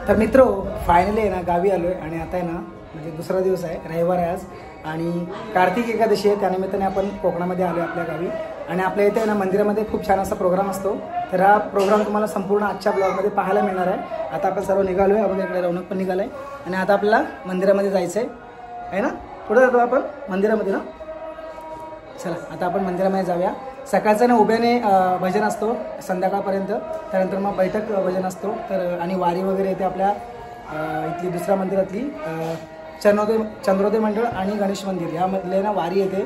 तर मित्रो फायनली आहे ना गावी आलो आहे आणि आता आहे ना म्हणजे दुसरा दिवस आहे, रविवार आहे आज आणि कार्तिक एकादशी आहे, त्यानिमित्ताने आपण कोकणामध्ये आलो आहे आपल्या गावी आणि आपल्या इथे ना मंदिरामध्ये खूप छान असा प्रोग्राम असतो। तर हा प्रोग्राम तुम्हाला संपूर्ण आजच्या ब्लॉगमध्ये पाहायला मिळणार आहे। आता आपण सर्व निघालो आहे, आपण इकडे रौनक पण निघाला आहे आणि आता आपल्याला मंदिरामध्ये जायचं आहे ना। पुढे जातो आपण मंदिरामध्ये ना, चला आता आपण मंदिरामध्ये जाऊया। सकाळचं ना उभ्याने भजन असतो संध्याकाळपर्यंत, त्यानंतर मग बैठक भजन असतो तर आणि वारी वगैरे येते आपल्या इथली दुसऱ्या मंदिरातली चंद्रोदय मंडळ आणि गणेश मंदिर यामधले ना वारी येते,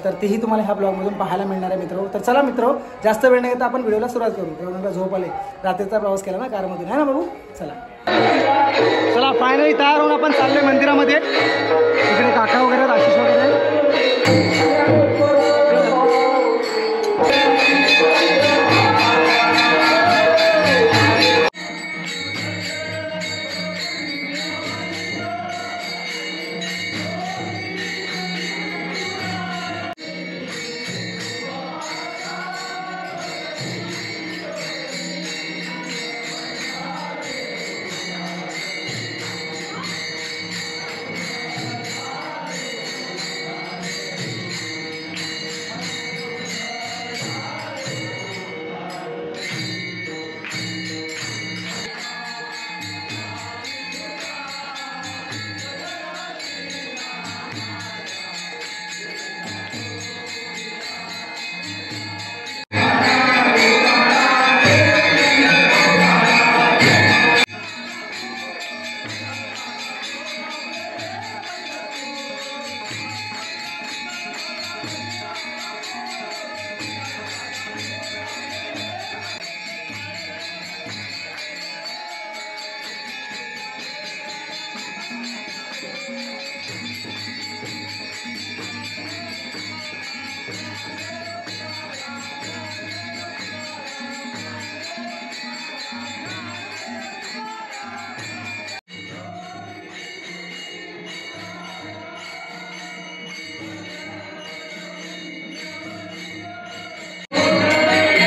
तर तेही तुम्हाला ह्या ब्लॉगमधून पाहायला मिळणार आहे मित्रो। तर चला मित्रो जास्त वेळ नाही घेता आपण व्हिडिओला सुरुवात करू, कारण झोप आले, रात्रीचा प्रवास केला ना कारमधून, आहे ना बाबू। चला फायनली तयार होऊन आपण चाललोय मंदिरामध्ये। इकडे काका वगैरे आशिष वगैरे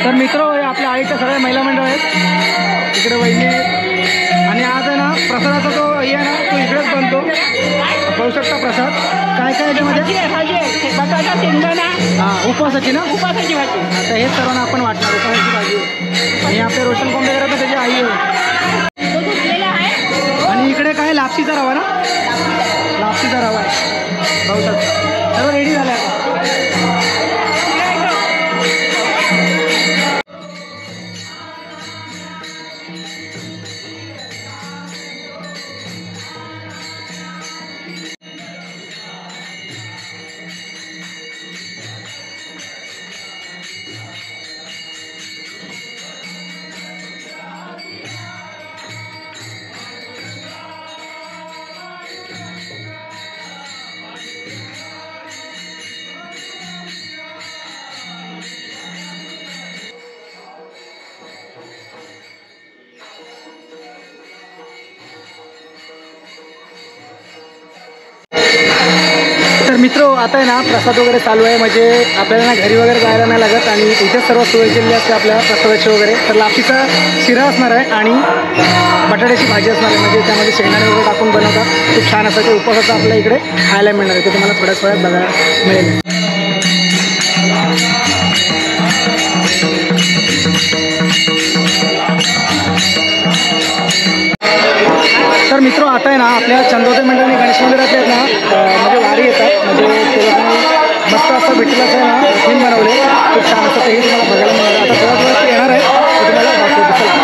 तर मित्र आपल्या आईच्या सगळ्या महिला मंडळ आहेत इकडे वहिनी, आणि आज आहे ना प्रसादाचा जो हे आहे ना तो इकडेच बनतो, पाहू शकता प्रसाद काय काय याच्यामध्ये बटाटा शेंगदाणा, हां उपवासाची ना, उपासाची भाजी। आता हेच सर्वांना आपण वाटणार उपवासाची भाजी, आणि आपल्या रोशन कोंबडेकर तर त्याची आई आहे, आणि इकडे काय लापशीचा रवा ना, लापशीचा रवा आहे, पाहू शकता सर्व रेडी झालं आता। तर मित्रो आता आहे ना प्रसाद वगैरे चालू आहे, म्हणजे आपल्याला ना घरी वगैरे जायला नाही लागत आणि इथेच सर्व सोय केलेली असते आपल्या प्रसादाची वगैरे। तर लापशीचा शिरा असणार आहे आणि बटाट्याची भाजी असणार आहे, म्हणजे त्यामध्ये शेंगदाणे वगैरे टाकून बनवतात, खूप छान असं ते उपवासाचं आपल्या इकडे खायला मिळणार आहे, ते तुम्हाला थोड्याच वेळात बघायला मिळेल। तर मित्रो आता आहे ना आपल्या चंद्रोदय मंडळ आणि गणेश मंदिरातले आहेत ना म्हणजे वारी येतात, म्हणजे ते लोकांनी मस्त असं विठ्ठलाचं आहे ना थीम बनवले, खूप छान असं तेही तुम्हाला बघायला मिळणार आहे। आता थोड्या वेळात येणार आहे, ते तुम्हाला दाखवतो चला।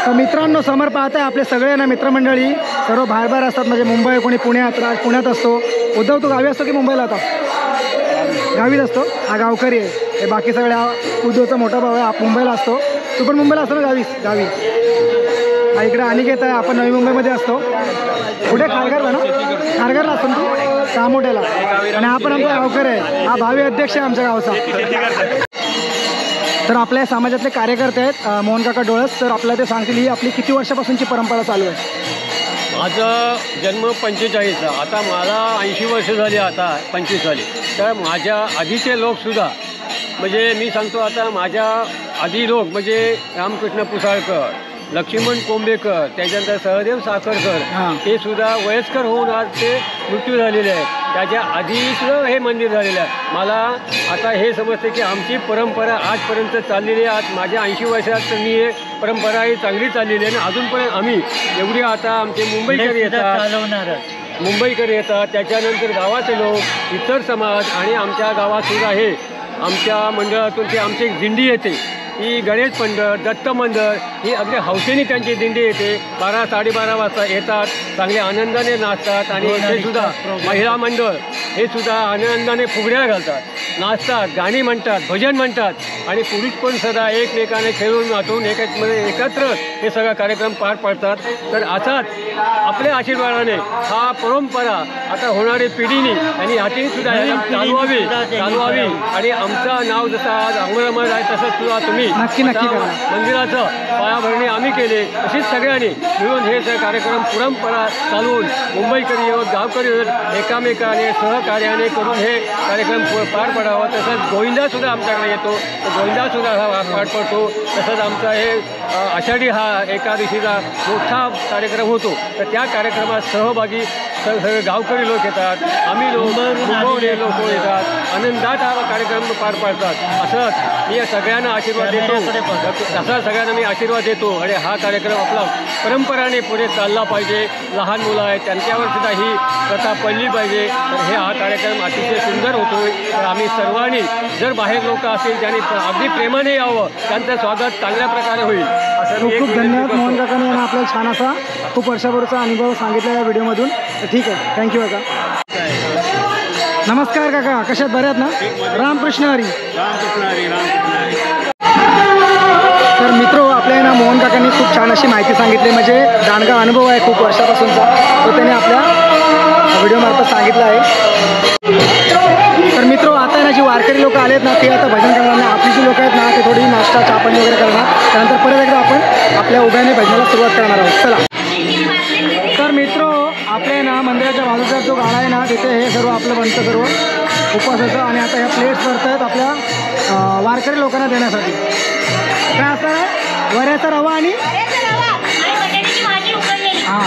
तर मित्रांनो समोर पाहताय आपले सगळे ना मित्रमंडळी सर्व बाहेर बाहेर असतात. म्हणजे मुंबई, कोणी पुण्यात, पुण्यात असतो. उद्धव तू गावी असतो की मुंबईला? आता गावीच असतो. हा गावकरी आहे. हे बाकी सगळ्या उद्धवचा मोठा भाऊ आहे, हा मुंबईला असतो. तू पण मुंबईला असतो ना? गावी. हा इकडे अनिकेत आहे, आपण नवी मुंबईमध्ये असतो. कुठे? खारघरला ना? खारघरला असतो ना तू? कामोठ्याला. आणि हा पण आमचा गावकर आहे, हा भावी अध्यक्ष आहे आमच्या गावचा. तर आपल्या समाजातले कार्यकर्ते आहेत मोहन काका डोळस. तर आपल्याला ते सांगतील ही आपली किती वर्षापासूनची परंपरा चालू आहे? माझा जन्म 45चा, आता मला 80 वर्ष झाली, आता 25 झाली. तर माझ्या आधीचे लोकसुद्धा, म्हणजे मी सांगतो आता माझ्या आधी लोक म्हणजे रामकृष्ण पुसाळकर, लक्ष्मण कोंबेकर, त्याच्यानंतर सहदेव साखरकर, हे सुद्धा वयस्कर होऊन आज ते मृत्यू झालेले आहेत. त्याच्या आधीसुद्धा हे मंदिर झालेलं आहे. मला आता हे समजते की आमची परंपरा आजपर्यंत चाललेली आहे. आज माझ्या 80 वर्षात तर मी हे परंपरा ही चांगली चाललेली आहे. आणि अजूनपर्यंत आम्ही एवढी आता आमचे मुंबईकर येतात, त्याच्यानंतर गावाचे लोक, इतर समाज आणि आमच्या गावातसुद्धा हे आमच्या मंडळातून ते आमची एक दिंडी येते. ही गणेश मंडळ, दत्त मंडळ, ही अगदी हौसेने त्यांची दिंडी येते. 12-12:30 वाजता येतात, चांगले आनंदाने नाचतात. आणि हे सुद्धा महिला मंडळ हे सुद्धा आनंदाने फुगड्या घालतात, नाचतात, गाणी म्हणतात, भजन म्हणतात. आणि पुरुष पण सदा एकमेकाने खेळून नाचून एकत्र हे सगळा कार्यक्रम पार पाडतात. तर असाच आपल्या आशीर्वादाने हा परंपरा आता होणारी पिढीने आणि हातीने सुद्धा चालवावी. आणि आमचं नाव जसं आज अमर आहे तसंच सुद्धा तुम्ही नक्की मंदिराचं पायाभरणी आम्ही केले, तशीच सगळ्यांनी मिळून हे कार्यक्रम परंपरा चालवून मुंबईकरी होत, गावकरी होत एकामेकाने सहकार्याने करून हे कार्यक्रम पार पडावा. तसंच गोविंदासुद्धा आमच्याकडे येतो, तर गोविंदासुद्धा हा पार पडतो. तसंच आमचा हे आषाढी हा एकादशीचा मोठा कार्यक्रम होतो. तर त्या कार्यक्रमात सहभागी सगळे गावकरी लोक येतात, आम्ही लोक येतात, आनंदात हा कार्यक्रम पार पाडतात. असंच मी सगळ्यांना आशीर्वाद देतो, तसा सगळ्यांना मी आशीर्वाद देतो. आणि हा कार्यक्रम आपला परंपराने पुढे चालला पाहिजे. लहान मुलं आहेत त्यांच्यावर सुद्धा ही प्रथा पडली पाहिजे. तर हा कार्यक्रम अतिशय सुंदर होतो. तर आम्ही सर्वांनी जर बाहेर लोक असतील त्यांनी अगदी प्रेमाने यावं, त्यांचं स्वागत चांगल्या प्रकारे होईल. असं खूप धन्यवाद मोहन काकांनी आपल्याला छान असा खूप वर्षापूर्वीचा अनुभव सांगितला या व्हिडिओमधून. ठीक आहे, थँक्यू काका. नमस्कार काका, कशात बऱ्यात ना? रामकृष्ण हरी. तर मित्रो आपल्या ना मोहन काकांनी खूप छान अशी माहिती सांगितली. म्हणजे दांडगा अनुभव आहे खूप वर्षापासूनचा, तो त्याने आपल्या व्हिडिओमार्फत सांगितला आहे. तर मित्रो आता ना जी वारकरी लोक आलेत ना ते आता भजन करणार नाही. आपली जी लोक आहेत ना ते थोडी नाश्ता चहापाणी वगैरे करणार. त्यानंतर परत एकदा आपण आपल्या उभ्याने भजनाला सुरुवात करणार आहोत. चला. तर मित्रो आपल्या ना मंदिराच्या बाजूचा जो गाळा आहे ना तिथे हे सर्व आपलं बनतं सर्व उपवासाचं. आणि आता ह्या प्लेट्स भरत आहेत आपल्या वारकरी लोकांना देण्यासाठी. काय असतं आहे? वऱ्याचा रवा आणि हां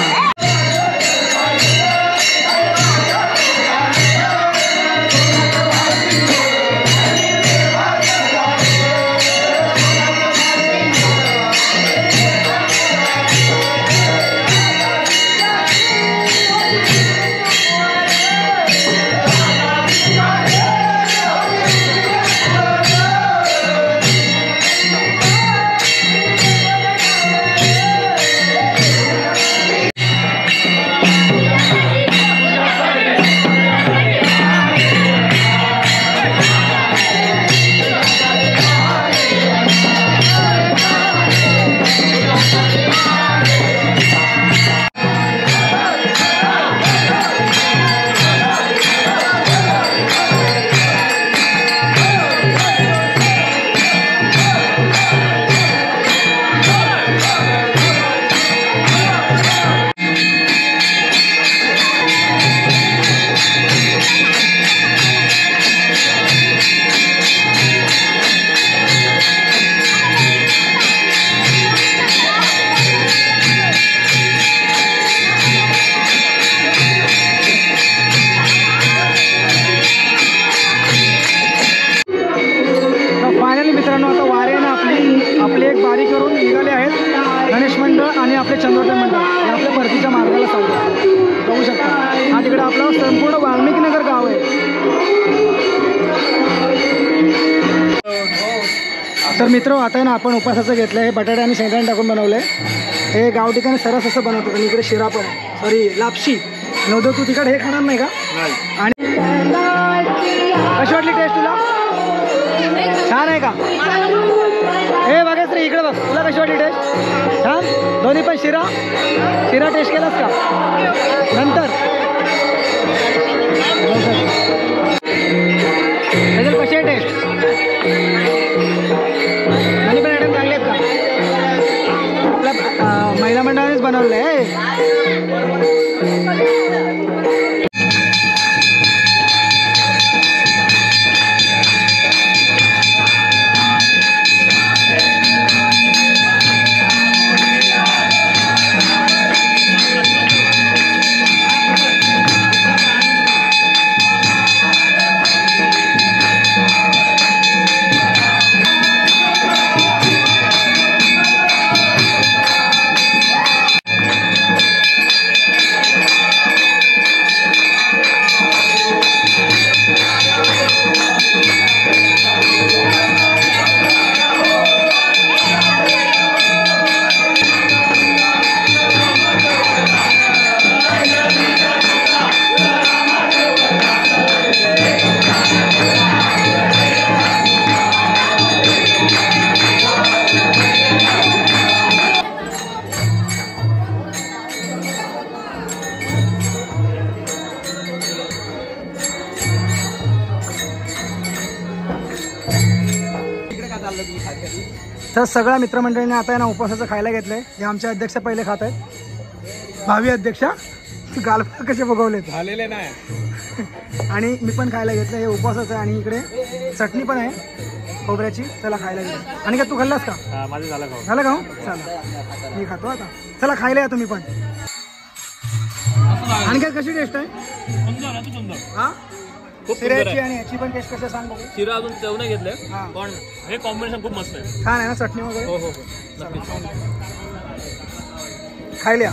आपले चंद्रोदय मंडळ हे आपल्या परतीच्या मार्गाला चालतं. बघू शकता हा तिकडे आपलं संपूर्ण वाल्मिकी नगर गाव आहे. तर मित्र आता आहे ना आपण उपासाचं घेतलं आहे, बटाटे आणि शेंगदाणे टाकून बनवलं आहे. हे गाव ठिकाणी सरस असं बनवतात आणि इकडे शिरा पण आहे, सॉरी लापशी. नवदो तू तिकडे हे खाणार नाही का? आणि कशी वाटली टेस्ट तुला? छान आहे का? हे बघायच रे, इकडे बघ, तुला कशी वाटली टेस्ट? छान. दोन्ही पण शिरा टेस्ट केलास का नंतर? त्याच्यात कशी आहे टेस्ट? दोन्ही पण आयटम चांगले आहेत का? आपल्या महिला मंडळानेच बनवलं आहे. तर सगळ्या मित्रमंडळींनी आता आहे ना उपवासाचं खायला घेतलंय. हे आमचे अध्यक्ष पहिले खात आहेत, भावी अध्यक्ष. गालफा कसे बघवले झालेले नाही. आणि मी पण खायला घेतलं. हे उपवासाचं आहे आणि इकडे चटणी पण आहे खोबऱ्याची. चला खायला घेतलं. आणि काय तू खाल्लास का? माझं झालं का? झालं का? चला मी खातो आता. चला खायला या तुम्ही पण. आणि काय कशी टेस्ट आहे? हा शिऱ्याची आणि याची पण टेस्ट कसं सांग बघू. शिरा अजून चव नाही घेतलंय पण हे कॉम्बिनेशन खूप मस्त आहे. छान आहे ना चटणी वगैरे? हो हो हो खायला.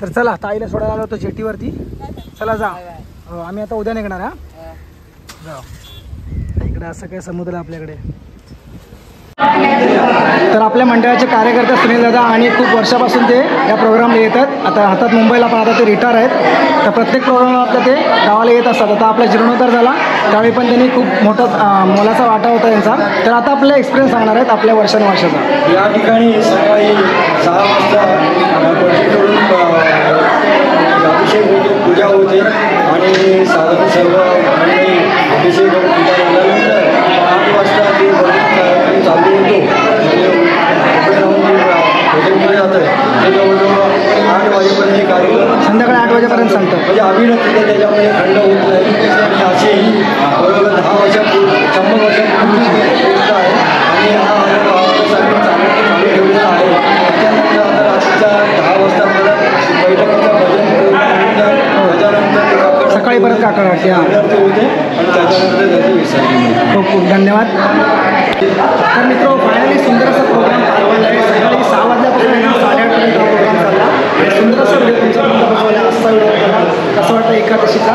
तर चला ताईला सोडायला आलो होतो जेटीवरती. चला जा. आम्ही आता उद्या निघणार. हा जा. इकडे असं काय समुद्र आपल्याकडे. तर आपल्या मंडळाचे कार्यकर्ते सुनील दादा आणि खूप वर्षापासून ते या प्रोग्रामला येतात. आता हातात मुंबईला पण आता ते रिटायर आहेत. तर प्रत्येक प्रोग्रामला आपल्या ते गावाला येत असतात. आता आपला जीर्णोद्धार झाला त्यावेळी पण त्यांनी खूप मोठा मोलाचा वाटा होता त्यांचा. तर आता आपल्याला एक्सपिरियन्स सांगणार आहेत आपल्या वर्षानुवर्षाचा. या ठिकाणी सकाळी 6 वाजता अभिषेक होतो, पूजा होते आणि साधारण सर्व मंडळी अभिषेक पूजा झाल्यानंतर 8 वाजता ते चालू होतो. म्हणजे जातं ते जवळजवळ 8 वाजेपर्यंत कार्यक्रम संध्याकाळी 8 वाजेपर्यंत सांगतो. म्हणजे अभिनव त्याच्यामध्ये खंड होत नाही. आणि अशी बरोबर 10 वर्षापूर्वी 100 वर्षापूर्वीची गोष्ट आहे. आणि हा चालू ठेवलेला आहे. त्याच्यानंतर आता रात्रीच्या 10 वाजता बैठकीचं भजन सकाळी परत काकड आरती. हां होते आणि त्याच्यानंतर त्याची विसर्जन. खूप खूप धन्यवाद. तर मित्र फायनली सुंदर असा प्रोग्राम पार पडला आहे. सकाळी 6 वाजल्यापासून 8:30 पर्यंत प्रोग्राम चालला. सुंदर असा व्हिडिओ तुमच्यापर्यंत बघायला. असा व्हिडिओ कसा वाटतं एकादशीचा